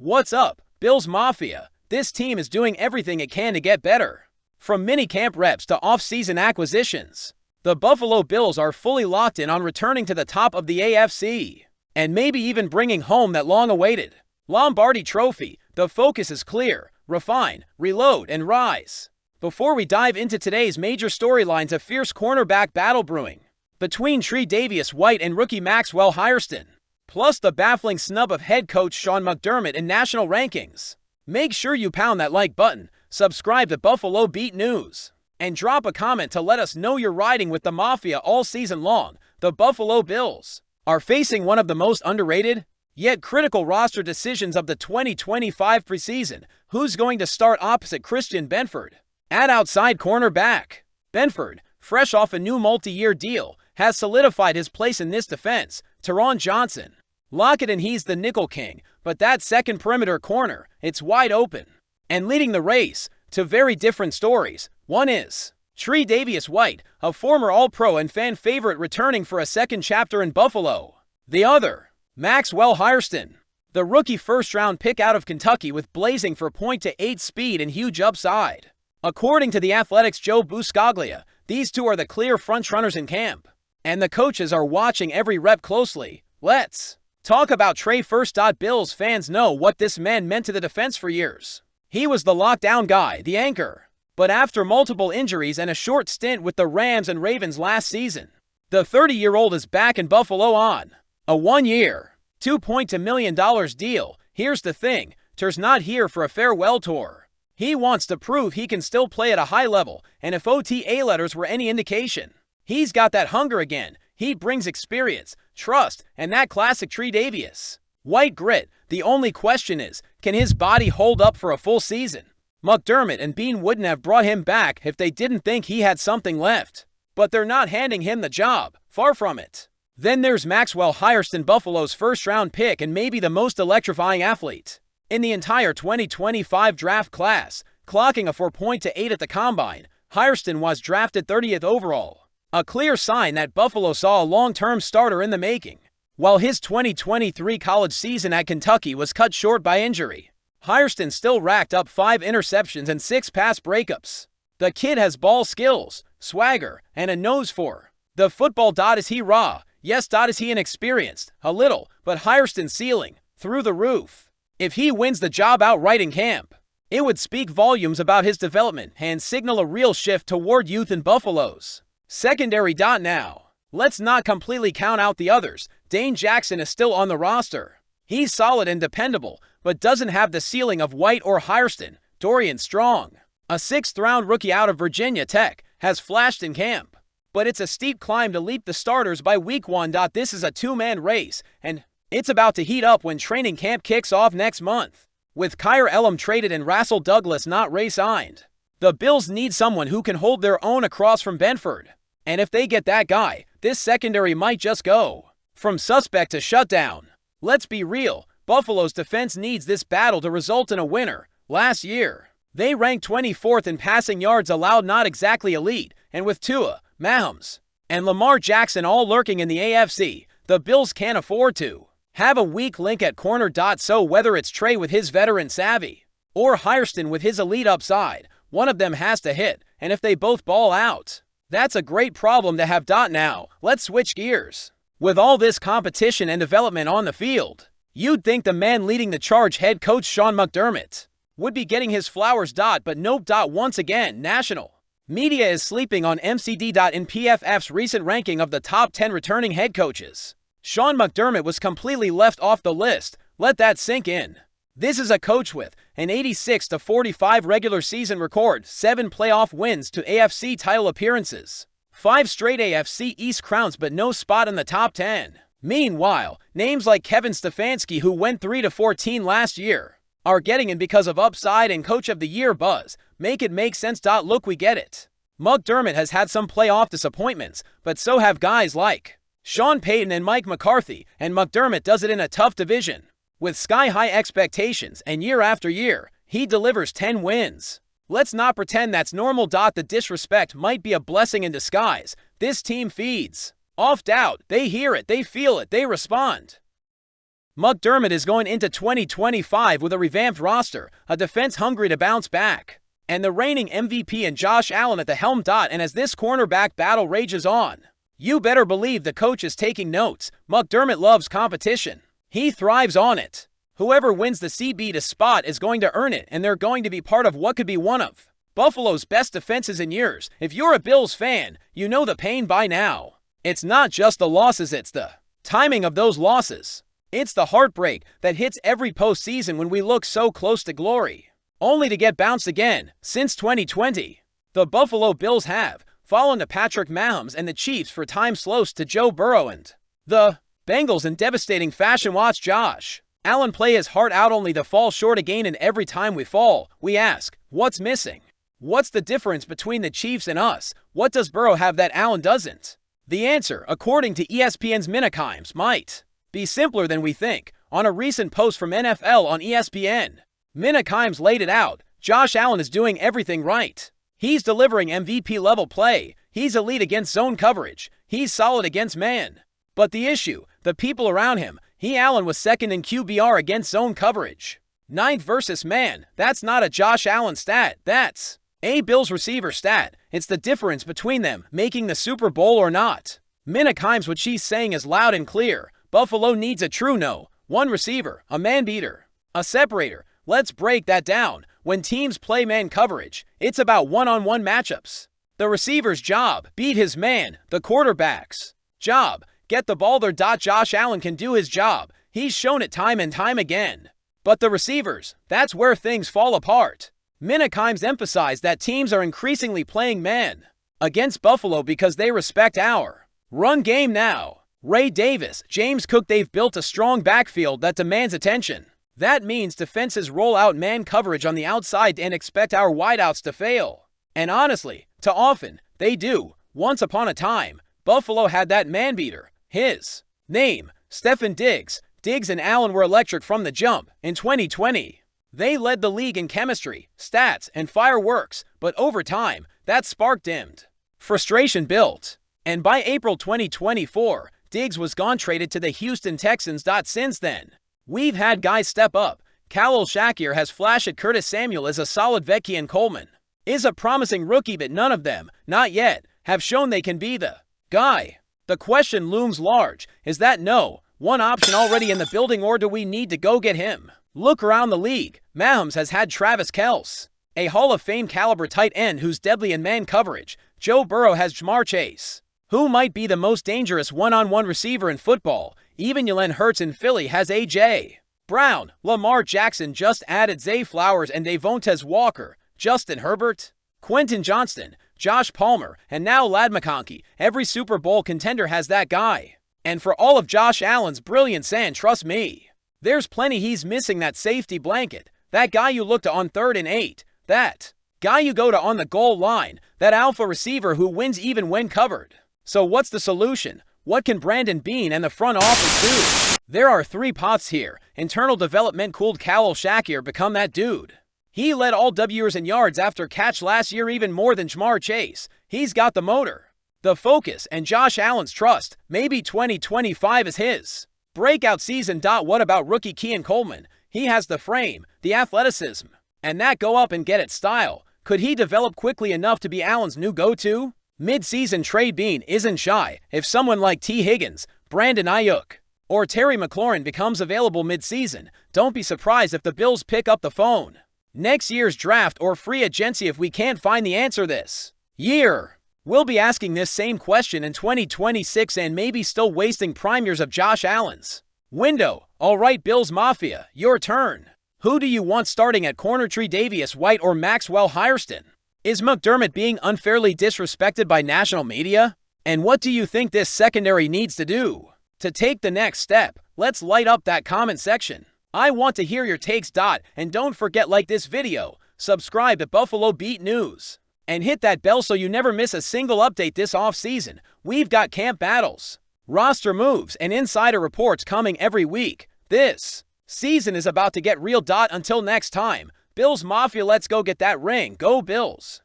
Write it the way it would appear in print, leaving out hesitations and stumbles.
What's up, Bills Mafia? This team is doing everything it can to get better. From minicamp reps to off-season acquisitions, the Buffalo Bills are fully locked in on returning to the top of the AFC, and maybe even bringing home that long-awaited Lombardi Trophy. The focus is clear: refine, reload, and rise. Before we dive into today's major storylines, a fierce cornerback battle brewing between Tre'Davious White and rookie Maxwell Hairston, plus the baffling snub of head coach Sean McDermott in national rankings. Make sure you pound that like button, subscribe to Buffalo Beat News, and drop a comment to let us know you're riding with the Mafia all season long. The Buffalo Bills are facing one of the most underrated, yet critical roster decisions of the 2025 preseason. Who's going to start opposite Christian Benford at outside cornerback? Benford, fresh off a new multi-year deal, has solidified his place in this defense. Teron Johnson, lock it and he's the nickel king, but that second perimeter corner, it's wide open. And leading the race to very different stories. One is Tre'Davious White, a former All-Pro and fan favorite returning for a second chapter in Buffalo. The other, Maxwell Hairston, the rookie first-round pick out of Kentucky with blazing 4.8 speed and huge upside. According to The Athletic's Joe Buscaglia, these two are the clear frontrunners in camp, and the coaches are watching every rep closely. Let's talk about Trey first. Bills fans know what this man meant to the defense for years. He was the lockdown guy, the anchor. But after multiple injuries and a short stint with the Rams and Ravens last season, the 30-year-old is back in Buffalo on a one-year, $2.2 million deal. Here's the thing, Ter's not here for a farewell tour. He wants to prove he can still play at a high level, and if OTA letters were any indication, he's got that hunger again. He brings experience, trust, and that classic Tre'Davious White grit. The only question is, can his body hold up for a full season? McDermott and Bean wouldn't have brought him back if they didn't think he had something left. But they're not handing him the job, far from it. Then there's Maxwell Hairston, Buffalo's first-round pick and maybe the most electrifying athlete in the entire 2025 draft class, clocking a 4.8 at the combine. Hairston was drafted 30th overall, a clear sign that Buffalo saw a long-term starter in the making. While his 2023 college season at Kentucky was cut short by injury, Hairston still racked up 5 interceptions and 6 pass breakups. The kid has ball skills, swagger, and a nose for the football. Is he raw? Yes. Is he inexperienced? A little, but Hairston's ceiling, through the roof. If he wins the job outright in camp, it would speak volumes about his development and signal a real shift toward youth in Buffalo's secondary. Now, let's not completely count out the others. Dane Jackson is still on the roster. He's solid and dependable, but doesn't have the ceiling of White or Hairston. Dorian Strong, a 6th-round rookie out of Virginia Tech, has flashed in camp, but it's a steep climb to leap the starters by week 1. This is a two-man race, and it's about to heat up when training camp kicks off next month. With Kyer Elam traded and Russell Douglas not re-signed, the Bills need someone who can hold their own across from Benford. And if they get that guy, this secondary might just go from suspect to shutdown. Let's be real, Buffalo's defense needs this battle to result in a winner. Last year, they ranked 24th in passing yards allowed, not exactly elite, and with Tua, Mahomes, and Lamar Jackson all lurking in the AFC, the Bills can't afford to have a weak link at corner. So whether it's Trey with his veteran savvy or Hairston with his elite upside, one of them has to hit, and if they both ball out, that's a great problem to have. Now, let's switch gears. With all this competition and development on the field, you'd think the man leading the charge, head coach Sean McDermott, would be getting his flowers. But nope. Once again, national media is sleeping on MCD. In PFF's recent ranking of the top 10 returning head coaches, Sean McDermott was completely left off the list. Let that sink in. This is a coach with an 86-45 regular season record, 7 playoff wins to AFC title appearances, 5 straight AFC East crowns, but no spot in the top 10. Meanwhile, names like Kevin Stefanski, who went 3-14 last year, are getting in because of upside and Coach of the Year buzz. Make it make sense. Look, we get it. McDermott has had some playoff disappointments, but so have guys like Sean Payton and Mike McCarthy, and McDermott does it in a tough division with sky-high expectations, and year after year, he delivers 10 wins. Let's not pretend that's normal. The disrespect might be a blessing in disguise. This team feeds off doubt. They hear it, they feel it, they respond. McDermott is going into 2025 with a revamped roster, a defense hungry to bounce back, and the reigning MVP and Josh Allen at the helm. And as this cornerback battle rages on, you better believe the coach is taking notes. McDermott loves competition. He thrives on it. Whoever wins the CB to spot is going to earn it, and they're going to be part of what could be one of Buffalo's best defenses in years. If you're a Bills fan, you know the pain by now. It's not just the losses, it's the timing of those losses. It's the heartbreak that hits every postseason when we look so close to glory, only to get bounced again. Since 2020, the Buffalo Bills have fallen to Patrick Mahomes and the Chiefs for time close to Joe Burrow and the Bengals in devastating fashion. Watch Josh Allen play his heart out only to fall short again, and every time we fall, we ask, what's missing? What's the difference between the Chiefs and us? What does Burrow have that Allen doesn't? The answer, according to ESPN's Minikimes, might be simpler than we think. On a recent post from NFL on ESPN, Minikimes laid it out. Josh Allen is doing everything right. He's delivering MVP-level play. He's elite against zone coverage. He's solid against man. But the issue, the people around him, Allen was second in QBR against zone coverage. 9th versus man. That's not a Josh Allen stat. That's a Bills receiver stat. It's the difference between them making the Super Bowl or not. Minikimes, what she's saying is loud and clear. Buffalo needs a true no. One receiver, a man beater, a separator. Let's break that down. When teams play man coverage, it's about one-on-one matchups. The receiver's job, beat his man. The quarterback's job, get the ball there. Josh Allen can do his job. He's shown it time and time again. But the receivers, that's where things fall apart. Minikimes emphasized that teams are increasingly playing man against Buffalo because they respect our run game now. Ray Davis, James Cook, they've built a strong backfield that demands attention. That means defenses roll out man coverage on the outside and expect our wideouts to fail. And honestly, too often, they do. Once upon a time, Buffalo had that man beater. His name, Stefon Diggs. Diggs and Allen were electric from the jump. In 2020, they led the league in chemistry, stats, and fireworks, but over time, that spark dimmed. Frustration built. And by April 2024, Diggs was gone, traded to the Houston Texans. Since then, we've had guys step up. Khalil Shakir has flashed. Curtis Samuel is a solid vet. Keon Coleman is a promising rookie, but none of them, not yet, have shown they can be the guy. The question looms large. Is that no one option already in the building, or do we need to go get him? Look around the league. Mahomes has had Travis Kelce, a Hall of Fame caliber tight end who's deadly in man coverage. Joe Burrow has Ja'Marr Chase, who might be the most dangerous one-on-one receiver in football. Even Jalen Hurts in Philly has A.J. Brown. Lamar Jackson just added Zay Flowers and Devontae Walker. Justin Herbert, Quentin Johnston, Josh Palmer, and now Ladd McConkey. Every Super Bowl contender has that guy. And for all of Josh Allen's brilliance, and trust me, there's plenty, he's missing that safety blanket. That guy you look to on 3rd and 8. That guy you go to on the goal line. That alpha receiver who wins even when covered. So what's the solution? What can Brandon Beane and the front office do? There are 3 paths here. Internal development. Cooled Khalil Shakir become that dude. He led all W's in yards after catch last year, even more than Ja'Marr Chase. He's got the motor, the focus, and Josh Allen's trust. Maybe 2025 is his breakout season. What about rookie Keon Coleman? He has the frame, the athleticism, and that go up and get it style. Could he develop quickly enough to be Allen's new go-to? Mid-season trade. Beane isn't shy. If someone like T. Higgins, Brandon Ayuk, or Terry McLaurin becomes available mid-season, don't be surprised if the Bills pick up the phone. Next year's draft or free agency if we can't find the answer this year. We'll be asking this same question in 2026 and maybe still wasting prime years of Josh Allen's window. All right, Bills Mafia, your turn. Who do you want starting at corner? Tre'Davious White or Maxwell Hairston? Is McDermott being unfairly disrespected by national media? And what do you think this secondary needs to do to take the next step? Let's light up that comment section. I want to hear your takes. And don't forget, like this video, subscribe to Buffalo Beat News, and hit that bell so you never miss a single update this offseason. We've got camp battles, roster moves, and insider reports coming every week. This season is about to get real. Until next time, Bills Mafia, let's go get that ring. Go Bills!